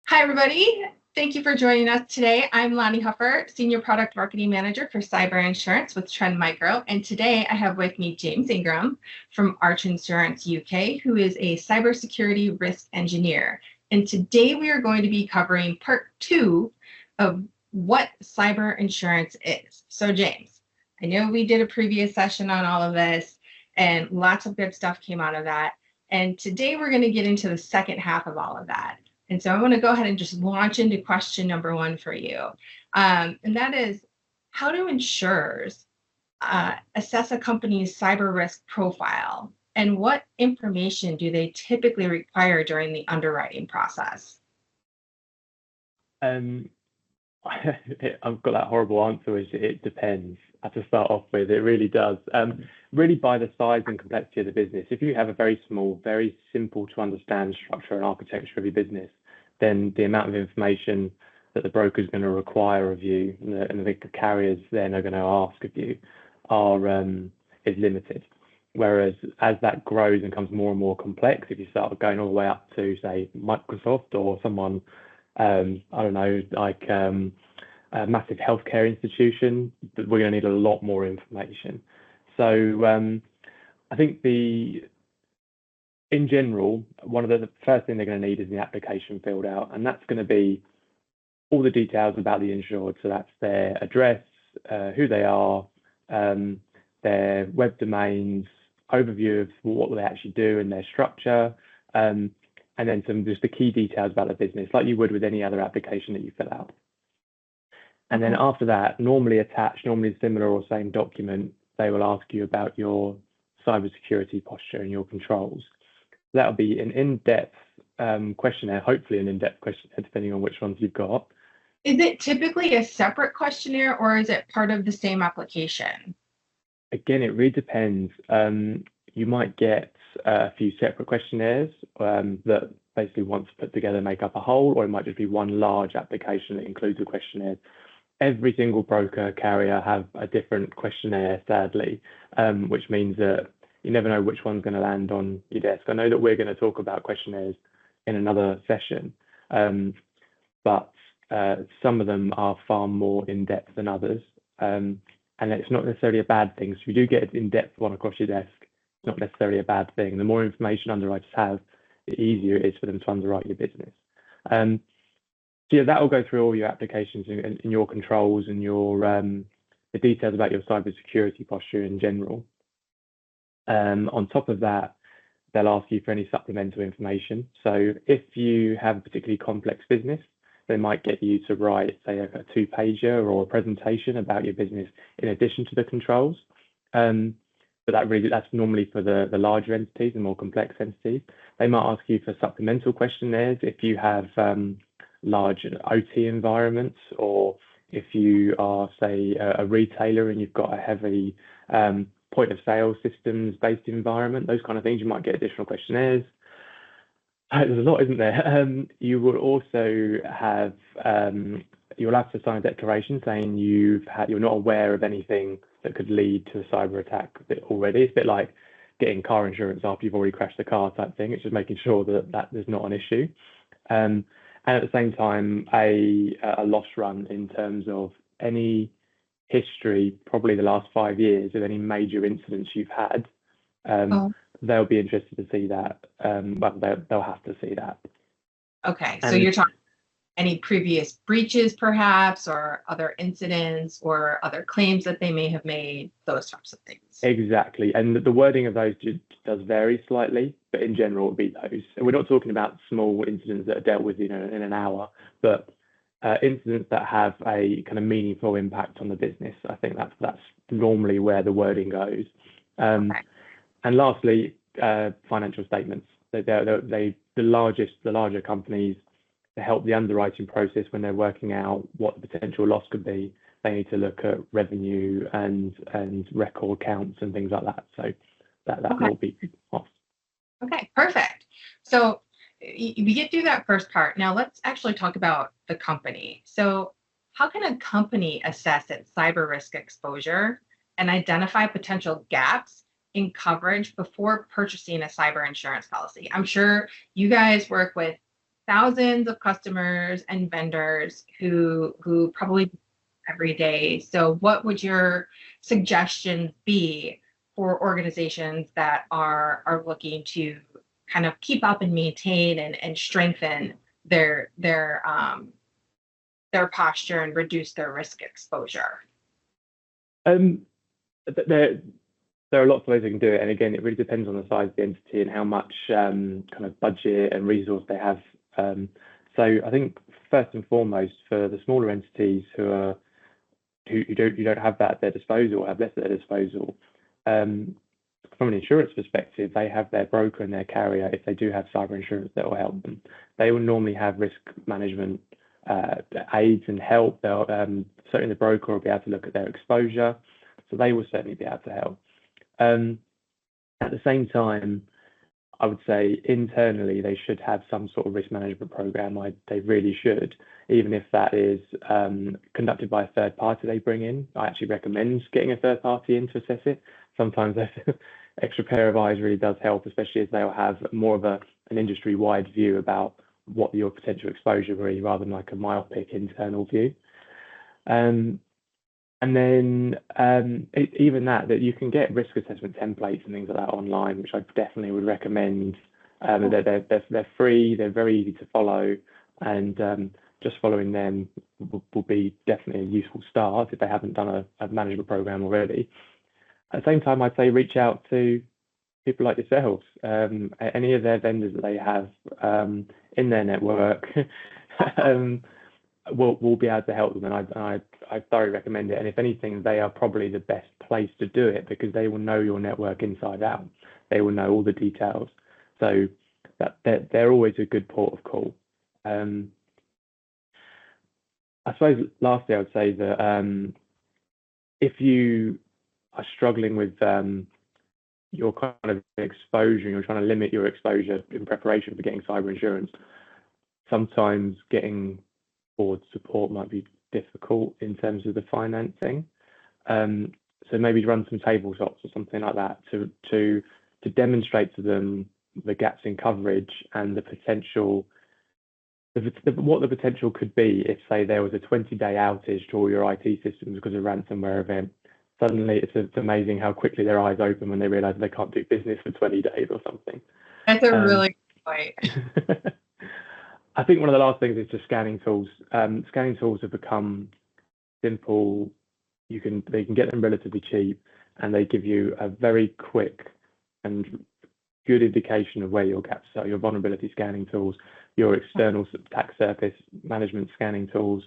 Hi, everybody. Thank you for joining us today. I'm Lonnie Huffer, Senior Product Marketing Manager for Cyber Insurance with Trend Micro. And today I have with me James Ingram from Arch Insurance UK, who is a Cybersecurity Risk Engineer. And today we are going to be covering part 2 of what cyber insurance is. So James, I know we did a previous session on all of this and lots of good stuff came out of that. And today we're going to get into the second half of all of that. And so I want to go ahead and just launch into question number 1 for you. And that is, how do insurers assess a company's cyber risk profile? And what information do they typically require during the underwriting process? I've got that horrible answer, which it depends. To start off with, it really does. Really by the size and complexity of the business. If you have a very small, very simple to understand structure and architecture of your business, then the amount of information that the broker is going to require of you and the carriers then are going to ask of you is limited. Whereas as that grows and becomes more and more complex, if you start going all the way up to, say, Microsoft or someone, I don't know, like a massive healthcare institution, we're going to need a lot more information. So I think in general, one of the first thing they're going to need is the application filled out, and that's going to be all the details about the insured. So that's their address, who they are, their web domains, overview of what they actually do and their structure, and then some just the key details about the business, like you would with any other application that you fill out. And then after that, normally attached, normally similar or same document, they will ask you about your cybersecurity posture and your controls. That'll be an in-depth questionnaire, hopefully an in-depth questionnaire, depending on which ones you've got. Is it typically a separate questionnaire or is it part of the same application? Again, it really depends. You might get a few separate questionnaires that basically once put together make up a whole, or it might just be one large application that includes a questionnaire. Every single broker carrier have a different questionnaire, sadly, which means that you never know which one's going to land on your desk. I know that we're going to talk about questionnaires in another session, but some of them are far more in-depth than others. And it's not necessarily a bad thing. So if you do get an in-depth one across your desk, it's not necessarily a bad thing. The more information underwriters have, the easier it is for them to underwrite your business. So yeah, that will go through all your applications and your controls and your the details about your cybersecurity posture in general. On top of that, they'll ask you for any supplemental information. So if you have a particularly complex business, they might get you to write, say, a 2-pager or a presentation about your business in addition to the controls. But that's normally for the larger entities and more complex entities. They might ask you for supplemental questionnaires if you have large OT environments, or if you are, say, a retailer and you've got a heavy point of sale systems based environment, those kind of things, you might get additional questionnaires. There's a lot, isn't there? You will also have you'll have to sign a declaration saying you're not aware of anything that could lead to a cyber attack already. It's a bit like getting car insurance after you've already crashed the car type thing. It's just making sure that there's not an issue. And at the same time, a loss run in terms of any history, probably the last 5 years, of any major incidents you've had. They'll be interested to see that, but they'll have to see that. Okay, so you're talking any previous breaches, perhaps, or other incidents, or other claims that they may have made, those types of things. Exactly, and the wording of those does vary slightly, but in general, it'll be those. And we're not talking about small incidents that are dealt with, in an hour, but incidents that have a kind of meaningful impact on the business. I think that's normally where the wording goes. Okay. And lastly, financial statements. The larger companies, to help the underwriting process when they're working out what the potential loss could be, they need to look at revenue and record counts and things like that. So that will be off. Okay, perfect. So we get through that first part. Now let's actually talk about the company. So how can a company assess its cyber risk exposure and identify potential gaps in coverage before purchasing a cyber insurance policy? I'm sure you guys work with thousands of customers and vendors who probably every day. So what would your suggestions be for organizations that are looking to kind of keep up and maintain and strengthen their posture and reduce their risk exposure? Um, there are lots of ways they can do it, and again, it really depends on the size of the entity and how much kind of budget and resource they have. So I think first and foremost, for the smaller entities who don't have that at their disposal or have less at their disposal, from an insurance perspective, they have their broker and their carrier. If they do have cyber insurance, that will help them. They will normally have risk management aids and help. They'll certainly the broker will be able to look at their exposure, so they will certainly be able to help. At the same time, I would say internally they should have some sort of risk management program. They really should, even if that is conducted by a third party they bring in. I actually recommend getting a third party in to assess it. Sometimes an extra pair of eyes really does help, especially as they'll have more of an industry-wide view about what your potential exposure will be, rather than like a myopic internal view. And then even that you can get risk assessment templates and things like that online, which I definitely would recommend. They're free, they're very easy to follow, and just following them will be definitely a useful start if they haven't done a management program already. At the same time, I'd say reach out to people like yourselves, any of their vendors that they have in their network. Will be able to help them, and I thoroughly recommend it. And if anything, they are probably the best place to do it because they will know your network inside out. They will know all the details, so that they're always a good port of call. I suppose lastly, I would say that if you are struggling with your kind of exposure, and you're trying to limit your exposure in preparation for getting cyber insurance, sometimes getting board support might be difficult in terms of the financing. So maybe run some tabletops or something like that to demonstrate to them the gaps in coverage and the potential, what the potential could be if, say, there was a 20-day outage to all your IT systems because of a ransomware event. Suddenly, it's amazing how quickly their eyes open when they realise they can't do business for 20 days or something. That's a really good point. I think one of the last things is just scanning tools. Scanning tools have become simple. They can get them relatively cheap, and they give you a very quick and good indication of where your gaps are. Your vulnerability scanning tools, your external attack surface management scanning tools,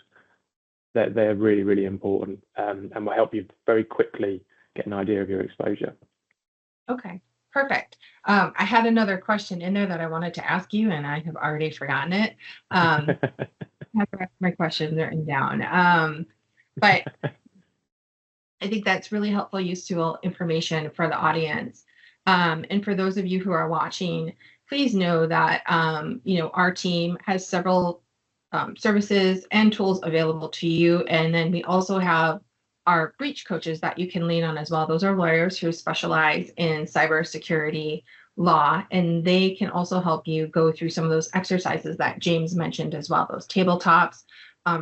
they're really, really important, and will help you very quickly get an idea of your exposure. Okay. Perfect. I had another question in there that I wanted to ask you, and I have already forgotten it. I have the rest of my questions written down. But I think that's really helpful, useful information for the audience. And for those of you who are watching, please know that our team has several services and tools available to you. And then we also have our breach coaches that you can lean on as well. Those are lawyers who specialize in cybersecurity law, and they can also help you go through some of those exercises that James mentioned as well, those tabletops,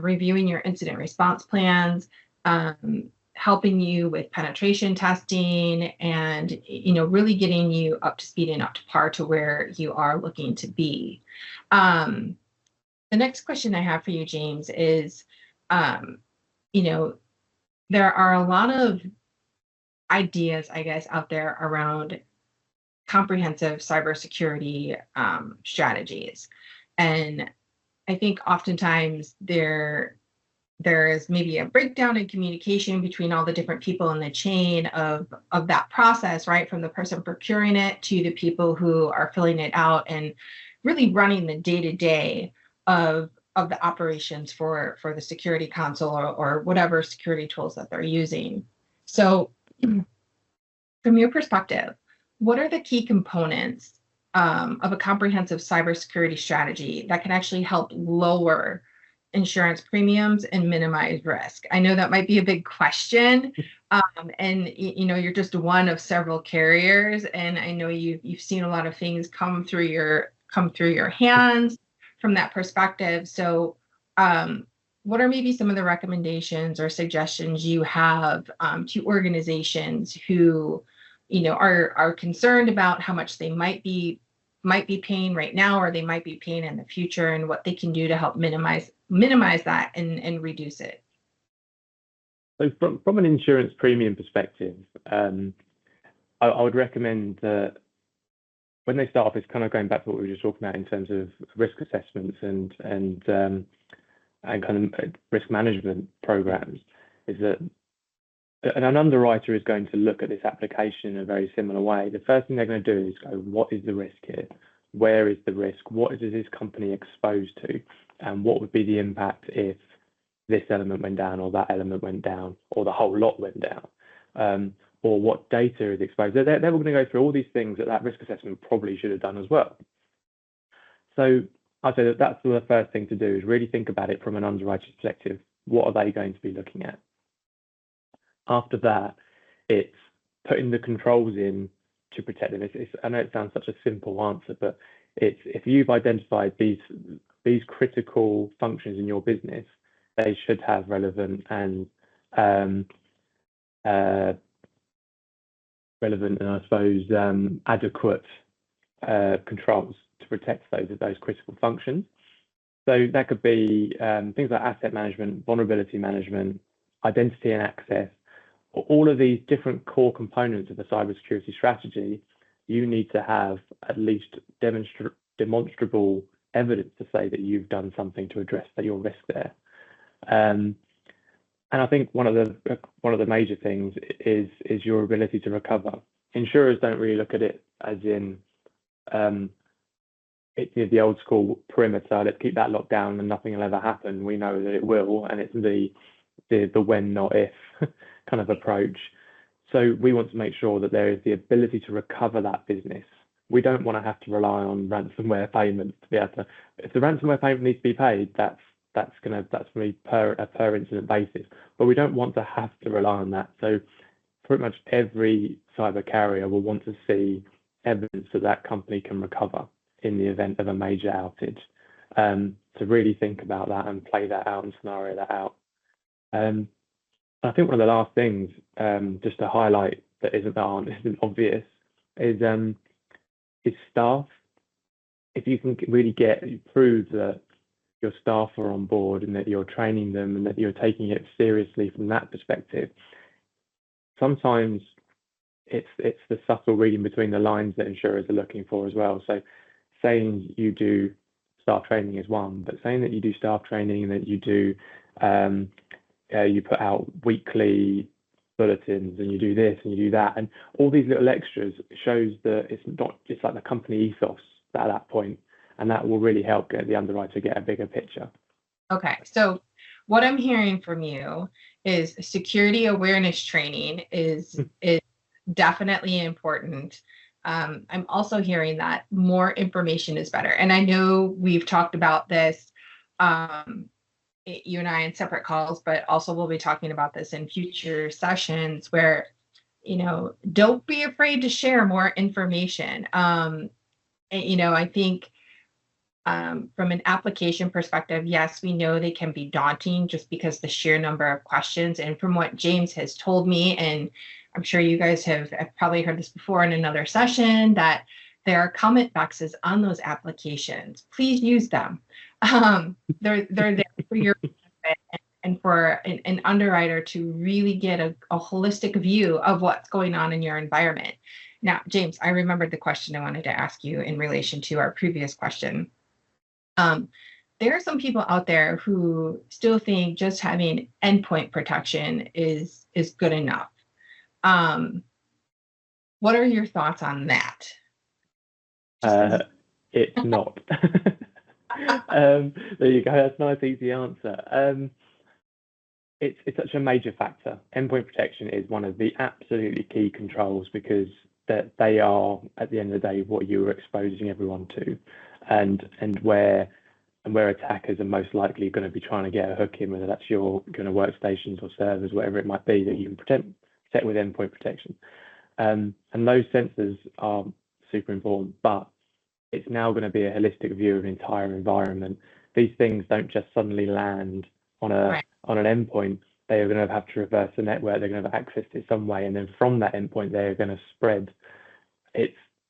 reviewing your incident response plans, helping you with penetration testing, and really getting you up to speed and up to par to where you are looking to be. The next question I have for you, James, is there are a lot of ideas, I guess, out there around comprehensive cybersecurity strategies. And I think oftentimes there is maybe a breakdown in communication between all the different people in the chain of that process, right? From the person procuring it to the people who are filling it out and really running the day-to-day of the operations for the security console or whatever security tools that they're using. So from your perspective, what are the key components of a comprehensive cybersecurity strategy that can actually help lower insurance premiums and minimize risk? I know that might be a big question, and you're just one of several carriers, and I know you've seen a lot of things come through your hands that perspective. So what are maybe some of the recommendations or suggestions you have to organizations who, are concerned about how much they might be paying right now, or they might be paying in the future, and what they can do to help minimize that and reduce it? So from an insurance premium perspective, I would recommend that when they start off, it's kind of going back to what we were just talking about in terms of risk assessments and kind of risk management programs, is that an underwriter is going to look at this application in a very similar way. The first thing they're going to do is go, what is the risk here? Where is the risk? What is this company exposed to? And what would be the impact if this element went down, or that element went down, or the whole lot went down? Or what data is exposed? They're going to go through all these things that risk assessment probably should have done as well. So I'd say that's the first thing to do, is really think about it from an underwriter's perspective. What are they going to be looking at? After that, it's putting the controls in to protect them. I know it sounds such a simple answer, but it's, if you've identified these critical functions in your business, they should have relevant and I suppose adequate controls to protect those critical functions. So that could be things like asset management, vulnerability management, identity and access. All of these different core components of a cybersecurity strategy, you need to have at least demonstrable evidence to say that you've done something to address your risk there. And I think one of the major things is your ability to recover. Insurers don't really look at it as in it's the old school perimeter. Let's keep that locked down and nothing will ever happen. We know that it will, and it's the when, not if kind of approach. So we want to make sure that there is the ability to recover that business. We don't want to have to rely on ransomware payments to be able to. If the ransomware payment needs to be paid, that's going to be per incident basis. But we don't want to have to rely on that. So pretty much every cyber carrier will want to see evidence that company can recover in the event of a major outage. To really think about that and play that out and scenario that out. I think one of the last things, just to highlight that isn't obvious, is staff. If you can really prove that your staff are on board and that you're training them and that you're taking it seriously from that perspective, sometimes it's the subtle reading between the lines that insurers are looking for as well. So saying you do staff training is one, but saying that you do staff training and that you do you put out weekly bulletins and you do this and you do that, and all these little extras shows that it's not just like the company ethos at that point, and that will really help get the underwriter get a bigger picture. Okay, so what I'm hearing from you is security awareness training is definitely important. I'm also hearing that more information is better, and I know we've talked about this. You and I in separate calls, but also we'll be talking about this in future sessions where, don't be afraid to share more information. I think from an application perspective, yes, we know they can be daunting just because the sheer number of questions. And from what James has told me, and I'm sure you guys have probably heard this before in another session, that there are comment boxes on those applications. Please use them. They're there for your benefit and for an underwriter to really get a holistic view of what's going on in your environment. Now, James, I remembered the question I wanted to ask you in relation to our previous question. There are some people out there who still think just having endpoint protection is good enough. What are your thoughts on that? It's not. There you go. That's a nice, easy answer. It's such a major factor. Endpoint protection is one of the absolutely key controls because they are, at the end of the day, what you are exposing everyone to, and where attackers are most likely going to be trying to get a hook in, whether that's your kind of workstations or servers, whatever it might be, that you can protect with endpoint protection. And those sensors are super important, but it's now going to be a holistic view of an entire environment. These things don't just suddenly land on Right. an endpoint. They are going to have to traverse the network. They're going to have access to it some way, and then from that endpoint, they are going to spread.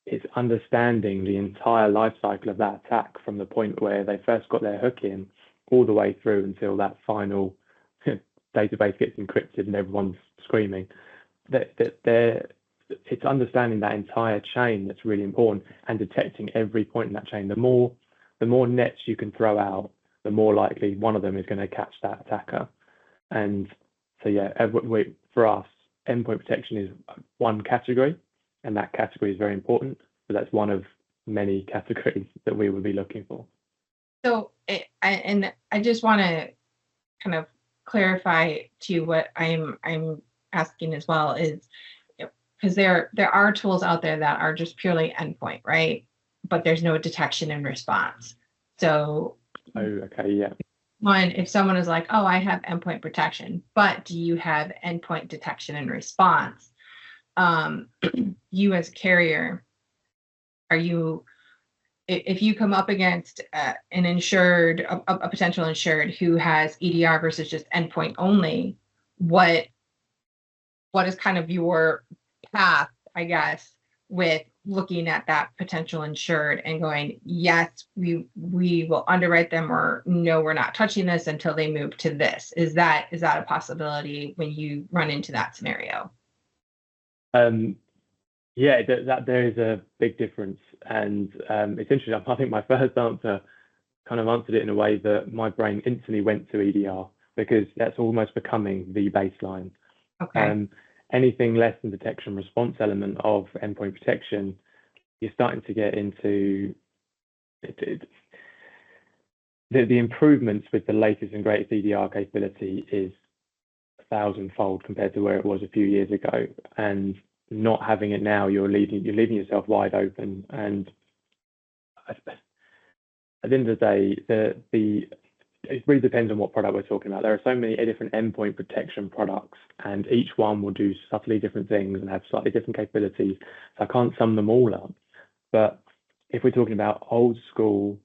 It's understanding the entire life cycle of that attack from the point where they first got their hook in all the way through until that final database gets encrypted and everyone's screaming. It's understanding that entire chain that's really important, and detecting every point in that chain. The more nets you can throw out, the more likely one of them is going to catch that attacker. And so yeah, for us, endpoint protection is one category, and that category is very important, but that's one of many categories that we would be looking for. So I just want to kind of clarify to what I'm asking as well is, because there are tools out there that are just purely endpoint, right? But there's no detection and response. So Oh, okay, yeah. one, if someone is like, oh, I have endpoint protection, but do you have endpoint detection and response? You as a carrier, if you come up against an insured, a potential insured who has EDR versus just endpoint only, what is kind of your path, I guess, with looking at that potential insured and going, yes, we will underwrite them, or no, we're not touching this until they move to this? Is that a possibility when you run into that scenario? Yeah, that there is a big difference, and it's interesting. I think my first answer kind of answered it in a way that my brain instantly went to EDR, because that's almost becoming the baseline. Okay. Anything less than detection response element of endpoint protection, you're starting to get into the improvements with the latest and greatest EDR capability is 1,000-fold compared to where it was a few years ago. And not having it now, you're leaving yourself wide open. And at the end of the day, it really depends on what product we're talking about. There are so many different endpoint protection products, and each one will do subtly different things and have slightly different capabilities. So I can't sum them all up. But if we're talking about old school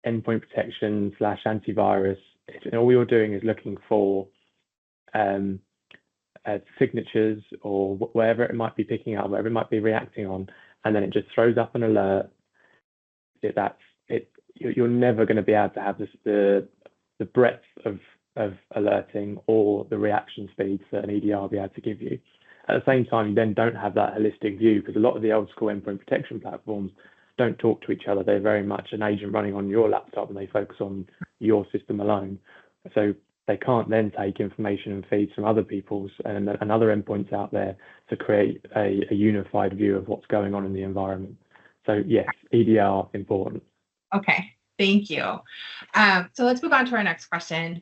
endpoint protection / antivirus, all you're doing is looking for signatures or whatever it might be picking up, whatever it might be reacting on, and then it just throws up an alert. You're never going to be able to have the breadth of alerting or the reaction speeds that an EDR will be able to give you. At the same time, you then don't have that holistic view, because a lot of the old school endpoint protection platforms don't talk to each other. They're very much an agent running on your laptop, and they focus on your system alone. So they can't then take information and feeds from other people's and other endpoints out there to create a unified view of what's going on in the environment. So yes, EDR important. Okay, thank you. So let's move on to our next question.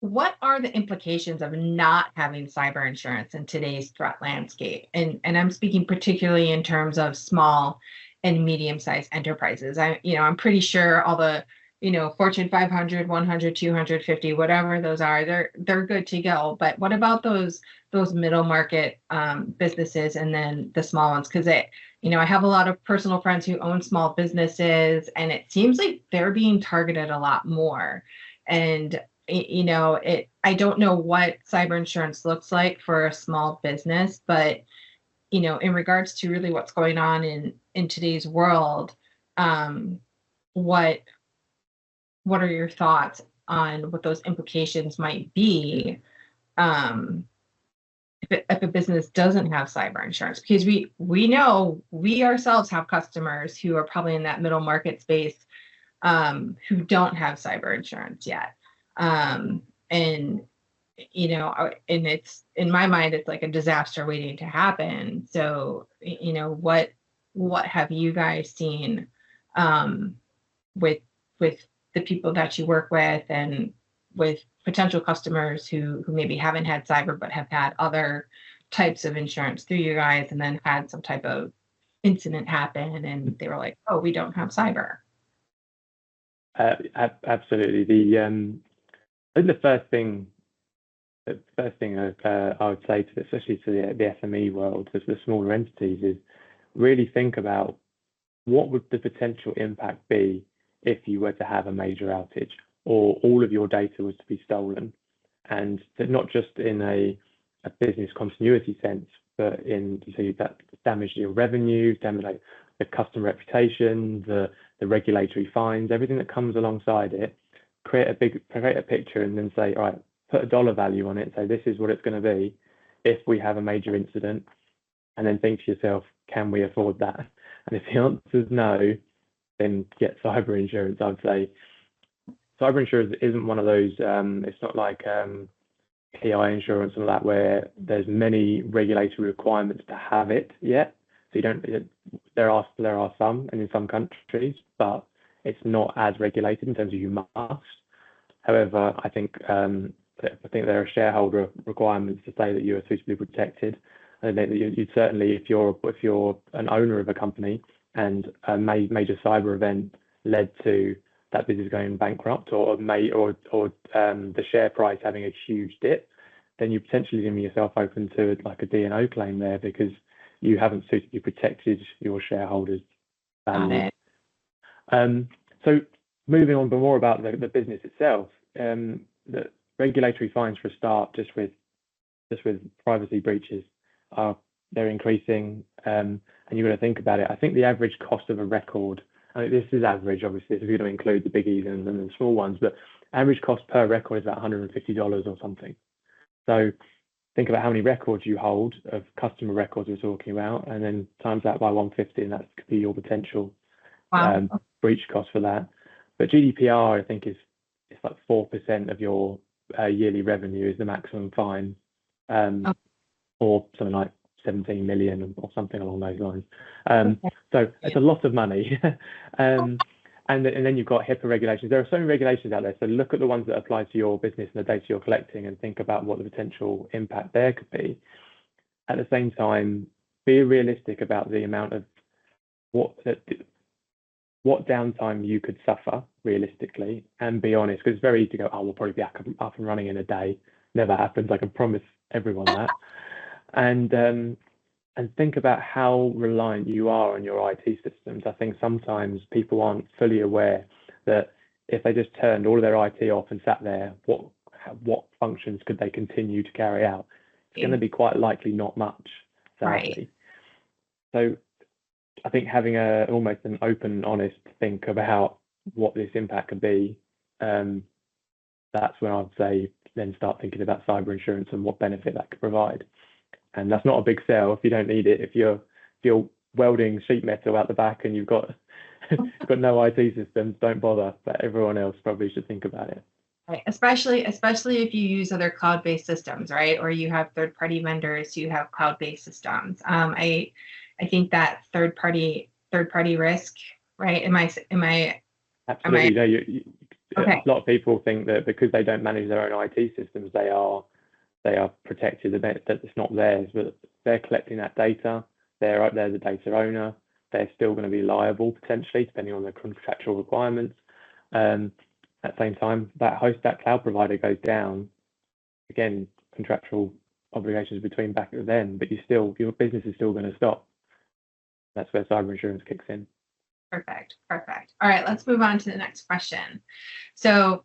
What are the implications of not having cyber insurance in today's threat landscape? And I'm speaking particularly in terms of small and medium-sized enterprises. I'm pretty sure all the Fortune 500, 100, 250, whatever those are, they're good to go. But what about those middle market businesses, and then the small ones? Because I have a lot of personal friends who own small businesses, and it seems like they're being targeted a lot more. And I don't know what cyber insurance looks like for a small business, but in regards to really what's going on in today's world, what are your thoughts on what those implications might be if a business doesn't have cyber insurance? Because we know we ourselves have customers who are probably in that middle market space who don't have cyber insurance yet. And it's, in my mind, it's like a disaster waiting to happen. So, what have you guys seen with the people that you work with, and with potential customers who maybe haven't had cyber but have had other types of insurance through you guys, and then had some type of incident happen and they were like, oh, we don't have cyber? Absolutely. I think the first thing I would say to, especially to the SME world, to the smaller entities, is really think about what would the potential impact be if you were to have a major outage or all of your data was to be stolen? And not just in a business continuity sense, but in that damage to your revenue, damage like the customer reputation, the regulatory fines, everything that comes alongside it. Create a picture and then say, all right, put a dollar value on it. Say this is what it's going to be if we have a major incident, and then think to yourself, can we afford that? And if the answer is no, then get cyber insurance. I'd say cyber insurance isn't one of those. It's not like PI insurance and all that, where there's many regulatory requirements to have it yet. So you don't. There are some, and in some countries, but it's not as regulated in terms of you must. However, I think there are shareholder requirements to say that you are suitably protected. And that you'd certainly, if you're an owner of a company and a major cyber event led to that business going bankrupt or the share price having a huge dip, then you're potentially leaving yourself open to like a D&O claim there because you haven't suitably protected your shareholders' value. So moving on, but more about the business itself, the regulatory fines for a start, just with privacy breaches, they're increasing, and you've got to think about it. I think the average cost of a record, I mean, this is average, obviously, if you're going to include the biggies and the small ones, but average cost per record is about $150 or something. So think about how many records you hold of customer records we're talking about, and then times that by 150, and that could be your potential breach cost for that. But GDPR, I think, it's like 4% of your yearly revenue is the maximum fine, or something like 17 million or something along those lines. So it's a lot of money. And then you've got HIPAA regulations. There are so many regulations out there. So look at the ones that apply to your business and the data you're collecting and think about what the potential impact there could be. At the same time, be realistic about the amount of what downtime you could suffer realistically, and be honest, because it's very easy to go, oh, we'll probably be up and running in a day. Never happens. I can promise everyone that. And think about how reliant you are on your IT systems. I think sometimes people aren't fully aware that if they just turned all of their IT off and sat there, what functions could they continue to carry out? It's going to be quite likely not much, sadly. Right. So I think having almost an open, honest think about what this impact could be, that's when I'd say then start thinking about cyber insurance and what benefit that could provide. And that's not a big sell if you don't need it. If you're welding sheet metal out the back and you've got no IT systems, don't bother. But everyone else probably should think about it. Right. Especially if you use other cloud-based systems, right? Or you have third-party vendors who have cloud-based systems. I think that third-party risk, right? Absolutely. Okay. A lot of people think that because they don't manage their own IT systems, they are protected, that it's not theirs, but they're collecting that data. They're the data owner. They're still going to be liable potentially, depending on the contractual requirements. At the same time, that cloud provider goes down. Again, contractual obligations between back then, but your business is still going to stop. That's where cyber insurance kicks in. Perfect. All right, let's move on to the next question. So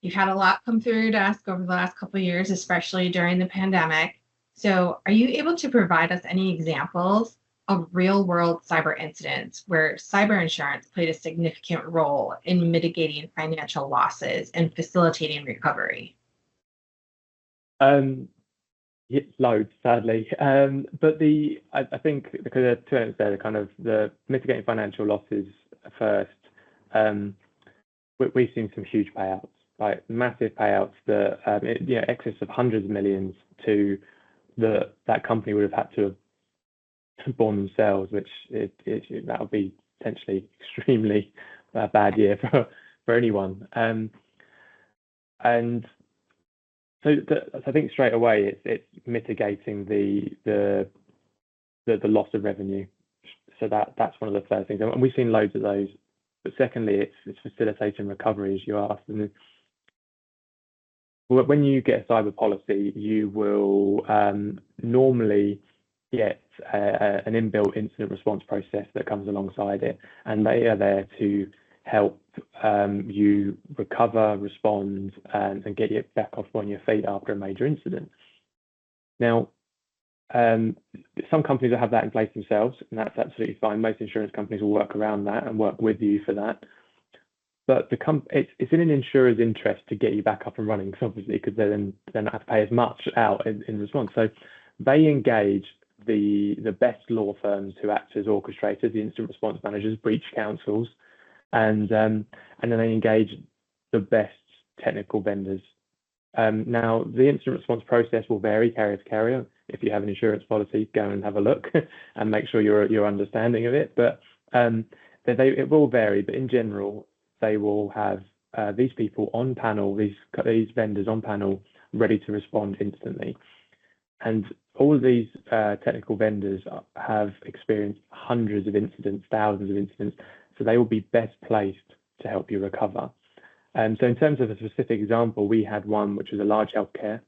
you've had a lot come through your desk over the last couple of years, especially during the pandemic. So are you able to provide us any examples of real-world cyber incidents where cyber insurance played a significant role in mitigating financial losses and facilitating recovery? Loads, sadly. But I think because there are two elements there, the mitigating financial losses first. We've seen some huge payouts, like massive payouts that excess of hundreds of millions to that company would have had to have borne themselves, which that would be potentially extremely bad year for anyone. And so I think straight away it's mitigating the loss of revenue. So that's one of the first things, and we've seen loads of those. But secondly, it's facilitating recovery, as you asked. And when you get a cyber policy, you will normally get an inbuilt incident response process that comes alongside it, and they are there to help you recover, respond, and get you back off on your feet after a major incident. Now, some companies will have that in place themselves, and that's absolutely fine. Most insurance companies will work around that and work with you for that. But it's in an insurer's interest to get you back up and running, obviously, because they then don't have to pay as much out in response. So they engage the best law firms who act as orchestrators, the incident response managers, breach counsels, and then they engage the best technical vendors. Now, the incident response process will vary carrier to carrier. If you have an insurance policy, go and have a look and make sure you're understanding of it. But it will vary. But in general, they will have these people on panel, these vendors on panel, ready to respond instantly. And all of these technical vendors have experienced hundreds of incidents, thousands of incidents, so they will be best placed to help you recover. So in terms of a specific example, we had one which was a large healthcare.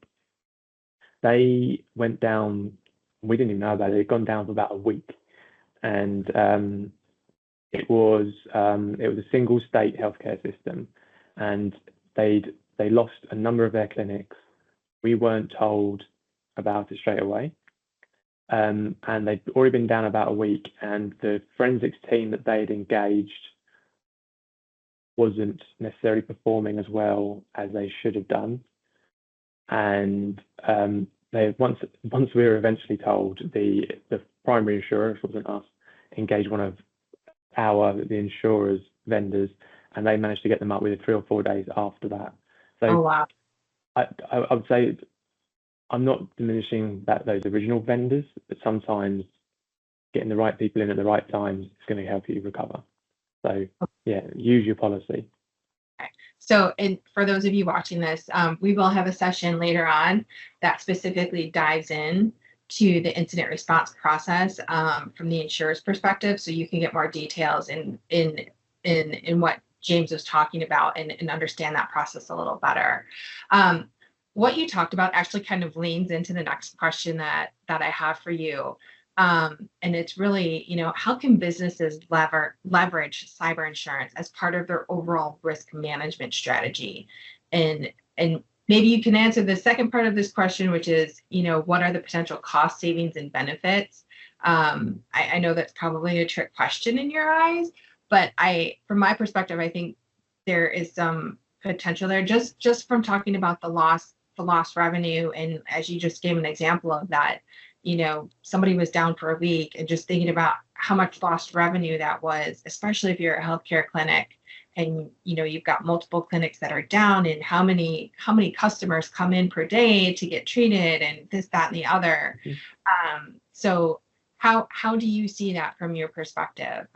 They went down, we didn't even know about it, they'd gone down for about a week. And it was a single state healthcare system, and they lost a number of their clinics. We weren't told about it straight away. And they'd already been down about a week, and the forensics team that they had engaged wasn't necessarily performing as well as they should have done. And once we were eventually told, the primary insurer, which wasn't us, engaged one of the insurer's vendors, and they managed to get them up within 3 or 4 days after that. So oh, wow. I would say I'm not diminishing those original vendors, but sometimes getting the right people in at the right times is going to help you recover. So yeah, use your policy. Okay. So, and for those of you watching this, we will have a session later on that specifically dives in to the incident response process from the insurer's perspective, so you can get more details in what James was talking about and understand that process a little better. What you talked about actually kind of leans into the next question that I have for you. And it's really, how can businesses leverage cyber insurance as part of their overall risk management strategy? And maybe you can answer the second part of this question, which is, what are the potential cost savings and benefits? I know that's probably a trick question in your eyes, but from my perspective, I think there is some potential there just from talking about the lost revenue. And as you just gave an example of that, somebody was down for a week, and just thinking about how much lost revenue that was, especially if you're a healthcare clinic and you've got multiple clinics that are down, and how many customers come in per day to get treated, and this, that, and the other. Mm-hmm. So how do you see that from your perspective,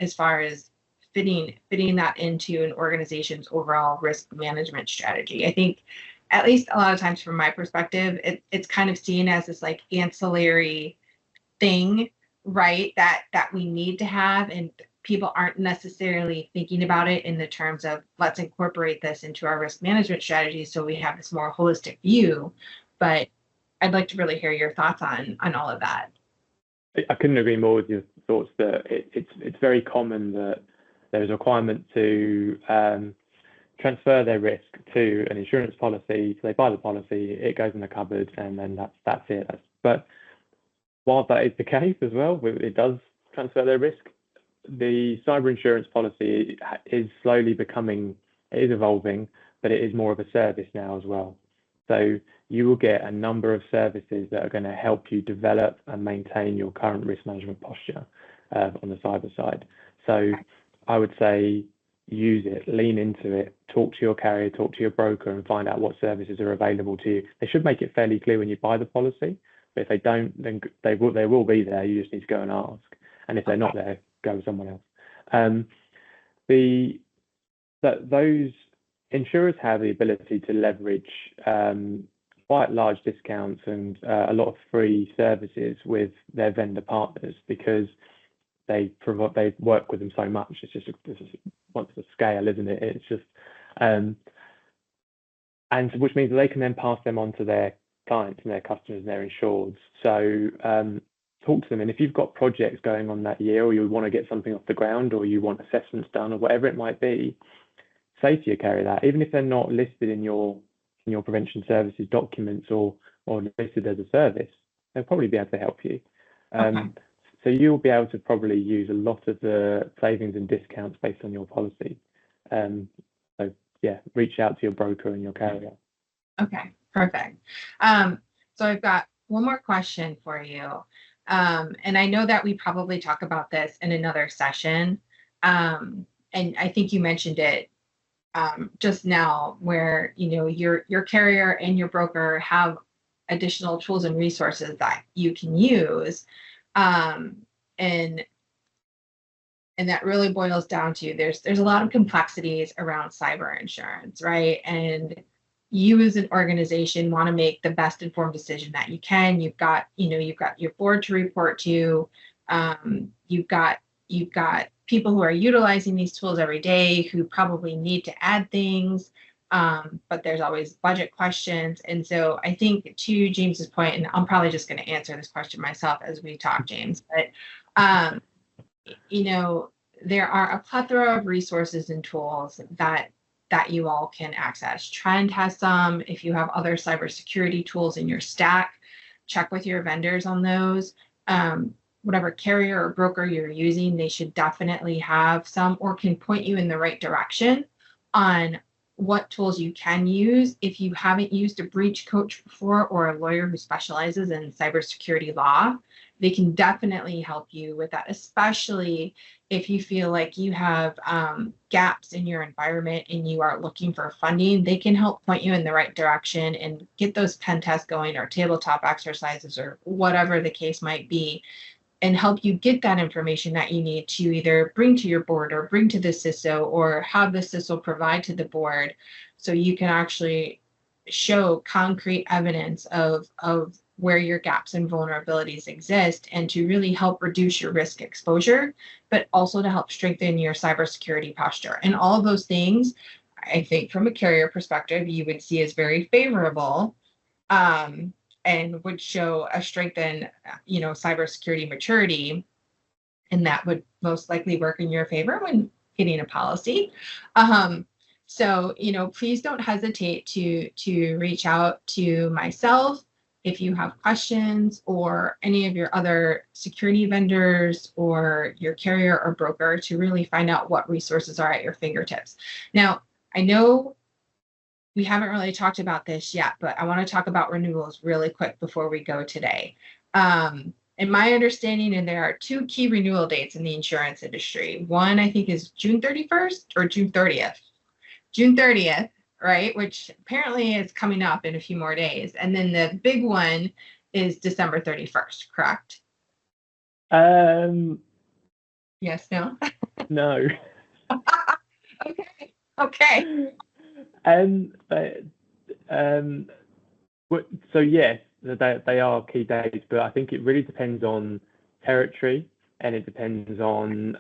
as far as fitting that into an organization's overall risk management strategy? I think, at least a lot of times from my perspective, it's kind of seen as this like ancillary thing, right? That we need to have, and people aren't necessarily thinking about it in the terms of, let's incorporate this into our risk management strategy so we have this more holistic view. But I'd like to really hear your thoughts on all of that. I couldn't agree more with your thoughts that it's very common that there's a requirement to transfer their risk to an insurance policy. So they buy the policy, it goes in the cupboard, and then that's it. But while that is the case as well, it does transfer their risk. The cyber insurance policy is slowly evolving, but it is more of a service now as well. So you will get a number of services that are going to help you develop and maintain your current risk management posture on the cyber side. So I would say use it, lean into it, talk to your carrier, talk to your broker, and find out what services are available to you. They should make it fairly clear when you buy the policy, but if they don't, then they will be there. You just need to go and ask. And if they're not there, go with someone else. Those insurers have the ability to leverage quite large discounts and a lot of free services with their vendor partners, because they work with them so much. It's just once the scale, isn't it? It's just and which means that they can then pass them on to their clients and their customers and their insureds. So talk to them. And if you've got projects going on that year, or you want to get something off the ground, or you want assessments done, or whatever it might be, say to your carrier that, even if they're not listed in your prevention services documents or listed as a service, they'll probably be able to help you. So you'll be able to probably use a lot of the savings and discounts based on your policy. So yeah, reach out to your broker and your carrier. Okay, perfect. So I've got one more question for you. And I know that we probably talk about this in another session. And I think you mentioned it just now, where your carrier and your broker have additional tools and resources that you can use. And that really boils down to there's a lot of complexities around cyber insurance, right? And you as an organization want to make the best informed decision that you can. You've got your board to report to. You've got people who are utilizing these tools every day who probably need to add things. But there's always budget questions. And so I think, to James's point, and I'm probably just going to answer this question myself as we talk, James, but there are a plethora of resources and tools that you all can access. Trend has some. If you have other cybersecurity tools in your stack, check with your vendors on those. Whatever carrier or broker you're using, they should definitely have some, or can point you in the right direction on what tools you can use. If you haven't used a breach coach before, or a lawyer who specializes in cybersecurity law, they can definitely help you with that, especially if you feel like you have gaps in your environment and you are looking for funding. They can help point you in the right direction and get those pen tests going, or tabletop exercises, or whatever the case might be, and help you get that information that you need to either bring to your board, or bring to the CISO, or have the CISO provide to the board, so you can actually show concrete evidence of where your gaps and vulnerabilities exist, and to really help reduce your risk exposure, but also to help strengthen your cybersecurity posture. And all of those things, I think, from a carrier perspective, you would see as very favorable, and would show a strengthened, cybersecurity maturity, and that would most likely work in your favor when getting a policy. So, please don't hesitate to reach out to myself if you have questions, or any of your other security vendors, or your carrier or broker, to really find out what resources are at your fingertips. Now, I know we haven't really talked about this yet, but I want to talk about renewals really quick before we go today. In my understanding, and there are two key renewal dates in the insurance industry. One, I think, is June 31st or June 30th. June 30th, right? Which apparently is coming up in a few more days. And then the big one is December 31st, correct? Yes, no? No. Okay. So yes, they are key dates, but I think it really depends on territory, and it depends on,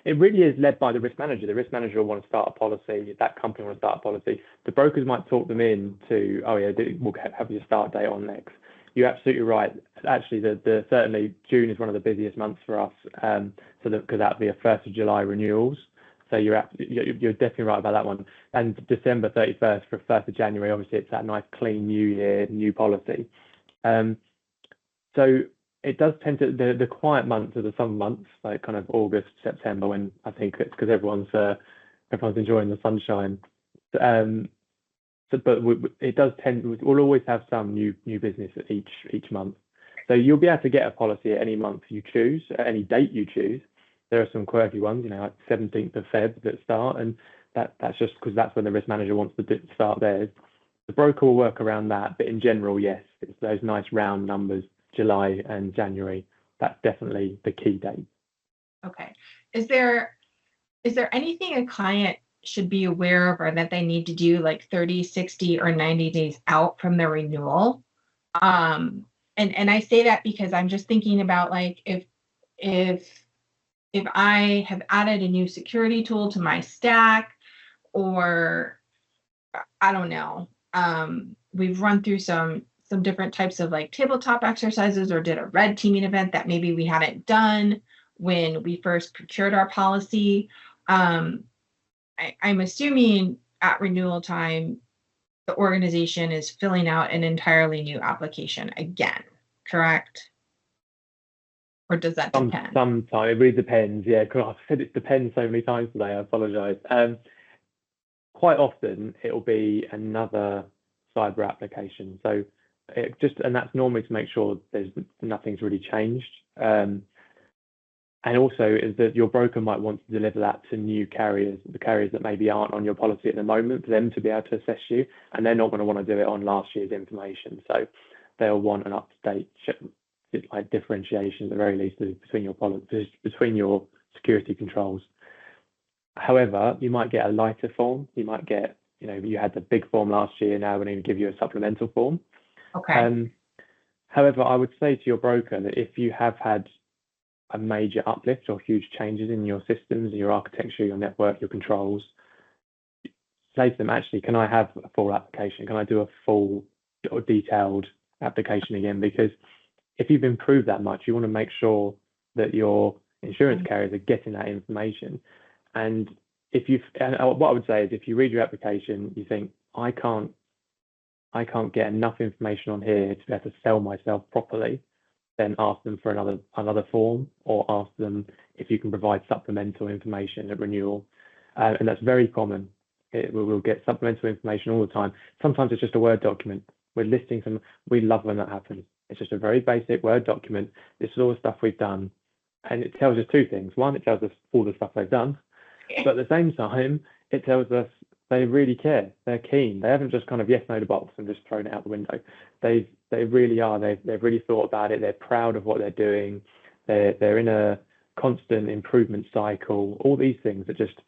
it really is led by the risk manager. The risk manager will want to start a policy, that company will start a policy. The brokers might talk them in to, oh yeah, we'll have your start date on next. You're absolutely right. Actually, certainly June is one of the busiest months for us, because that'll be a 1st of July renewals. So you're definitely right about that one. And December 31st for 1st of January, obviously it's that nice clean new year, new policy. So it does tend to, the quiet months are the summer months, like kind of August, September, when I think it's because everyone's enjoying the sunshine. But it does tend, we'll always have some new business each month. So you'll be able to get a policy at any month you choose, at any date you choose. There are some quirky ones, like 17th of Feb that start, and that's just because that's when the risk manager wants to start theirs. The broker will work around that, but in general, yes, it's those nice round numbers, July and January. That's definitely the key date. Okay. Is there anything a client should be aware of, or that they need to do like 30, 60, or 90 days out from their renewal? And I say that because I'm just thinking about, like, if I have added a new security tool to my stack, or I don't know, we've run through some some different types of like tabletop exercises or did a red teaming event that maybe we hadn't done when we first procured our policy. I'm assuming at renewal time, the organization is filling out an entirely new application again, correct? Or does that depend? Sometimes it really depends. Yeah, because I've said it depends so many times today. I apologise. Quite often it'll be another cyber application. So and that's normally to make sure nothing's really changed. And also is that your broker might want to deliver that to new carriers, the carriers that maybe aren't on your policy at the moment, for them to be able to assess you, and they're not going to want to do it on last year's information. So they'll want an up-to-date like differentiation at the very least between your policies, between your security controls. However, you might get a lighter form. You might get, you had the big form last year. Now we're going to give you a supplemental form. Okay. However, I would say to your broker that if you have had a major uplift or huge changes in your systems, your architecture, your network, your controls, say to them, actually, can I have a full application? Can I do a full or detailed application again? Because if you've improved that much, you want to make sure that your insurance carriers are getting that information. And what I would say is, if you read your application, you think, I can't get enough information on here to be able to sell myself properly, then ask them for another form, or ask them if you can provide supplemental information at renewal. And that's very common. We'll get supplemental information all the time. Sometimes it's just a Word document. We're listing we love when that happens. It's just a very basic Word document. This is all the stuff we've done. And it tells us two things. One, it tells us all the stuff they've done. But at the same time, it tells us they really care. They're keen. They haven't just kind of yes, no the box and just thrown it out the window. They really are. They've really thought about it. They're proud of what they're doing. They're in a constant improvement cycle. All these things that just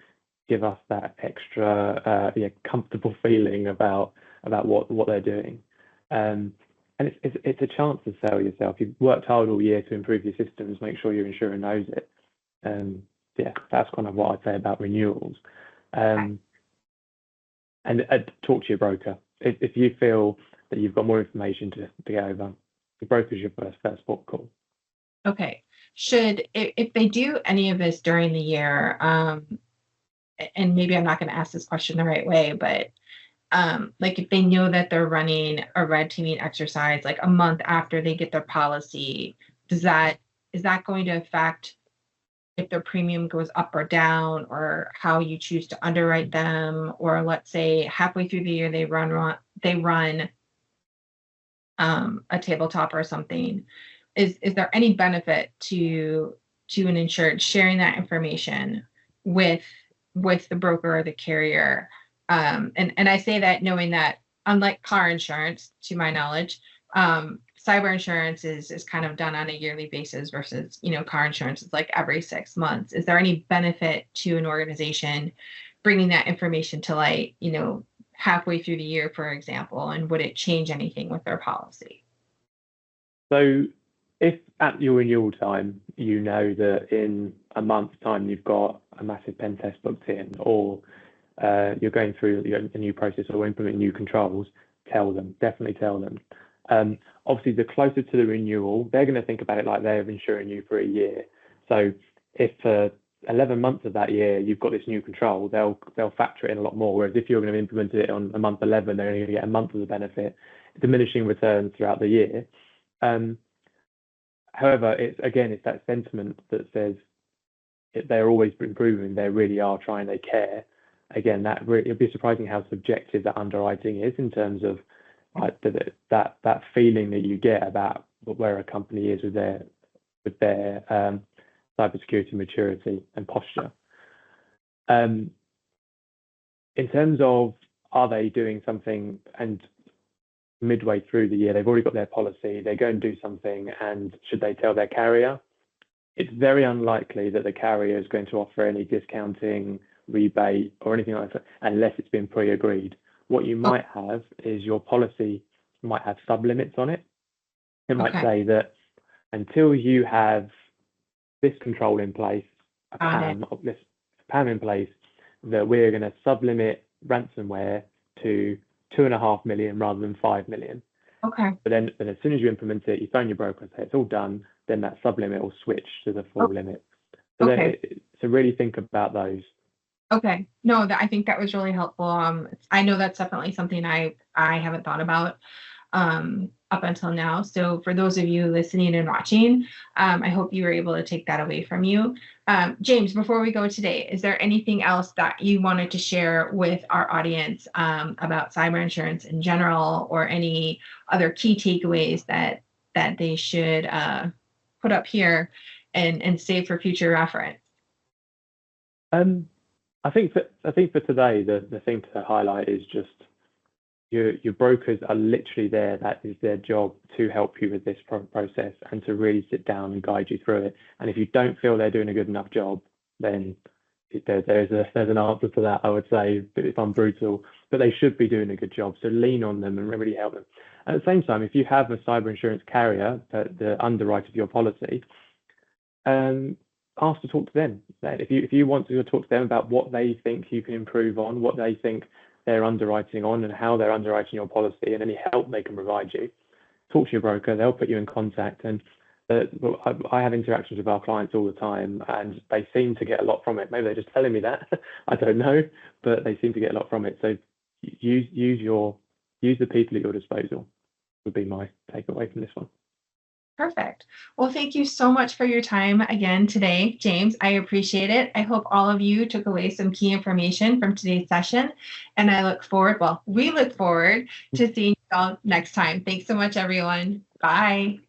give us that extra comfortable feeling about what they're doing. And it's a chance to sell yourself. You've worked hard all year to improve your systems. Make sure your insurer knows it. That's kind of what I'd say about renewals. And talk to your broker. If you feel that you've got more information to get over, the broker's your first port call. Okay. If they do any of this during the year, and maybe I'm not going to ask this question the right way, but like if they know that they're running a red teaming exercise like a month after they get their policy, is that going to affect if their premium goes up or down, or how you choose to underwrite them? Or let's say halfway through the year they run a tabletop or something. Is there any benefit to an insured sharing that information with the broker or the carrier? And I say that knowing that, unlike car insurance, to my knowledge, cyber insurance is kind of done on a yearly basis versus, car insurance is like every 6 months. Is there any benefit to an organization bringing that information to light, halfway through the year, for example, and would it change anything with their policy? So if at your renewal time, you know that in a month's time, you've got a massive pen test booked in, or you're going through a new process or implementing new controls, definitely tell them. Obviously, the closer to the renewal, they're going to think about it like they're insuring you for a year. So if 11 months of that year you've got this new control, they'll factor it in a lot more. Whereas if you're going to implement it on a month 11, they're only going to get a month of the benefit, diminishing returns throughout the year. However, it's that sentiment that says they're always improving. They really are trying. They care. Again, it'd be surprising how subjective that underwriting is in terms of that feeling that you get about where a company is with their cybersecurity maturity and posture. In terms of, are they doing something, and midway through the year they've already got their policy, they go and do something, and should they tell their carrier? It's very unlikely that the carrier is going to offer any discounting, rebate, or anything like that unless it's been pre-agreed. What you might have is your policy might have sublimits on it. It might say that until you have this control in place, this PAM in place, that we're going to sublimit ransomware to 2.5 million rather than 5 million. Okay. But then as soon as you implement it, you phone your broker and say it's all done, then that sublimit will switch to the full limit. So Okay. so really think about those. Okay. No, I think that was really helpful. I know that's definitely something I haven't thought about up until now. So for those of you listening and watching, I hope you were able to take that away from you. James, before we go today, is there anything else that you wanted to share with our audience about cyber insurance in general, or any other key takeaways that they should put up here and save for future reference? I think for today, the thing to highlight is just your brokers are literally there. That is their job, to help you with this process and to really sit down and guide you through it. And if you don't feel they're doing a good enough job, then there's an answer to that, I would say, if I'm brutal. But they should be doing a good job. So lean on them and really help them. At the same time, if you have a cyber insurance carrier, the underwriter of your policy, ask to talk to them. If you want to talk to them about what they think you can improve on, what they think they're underwriting on, and how they're underwriting your policy, and any help they can provide you, talk to your broker. They'll put you in contact. And I have interactions with our clients all the time, and they seem to get a lot from it. Maybe they're just telling me that. I don't know, but they seem to get a lot from it. So use the people at your disposal would be my takeaway from this one. Perfect. Well, thank you so much for your time again today, James. I appreciate it. I hope all of you took away some key information from today's session. And we look forward to seeing you all next time. Thanks so much, everyone. Bye.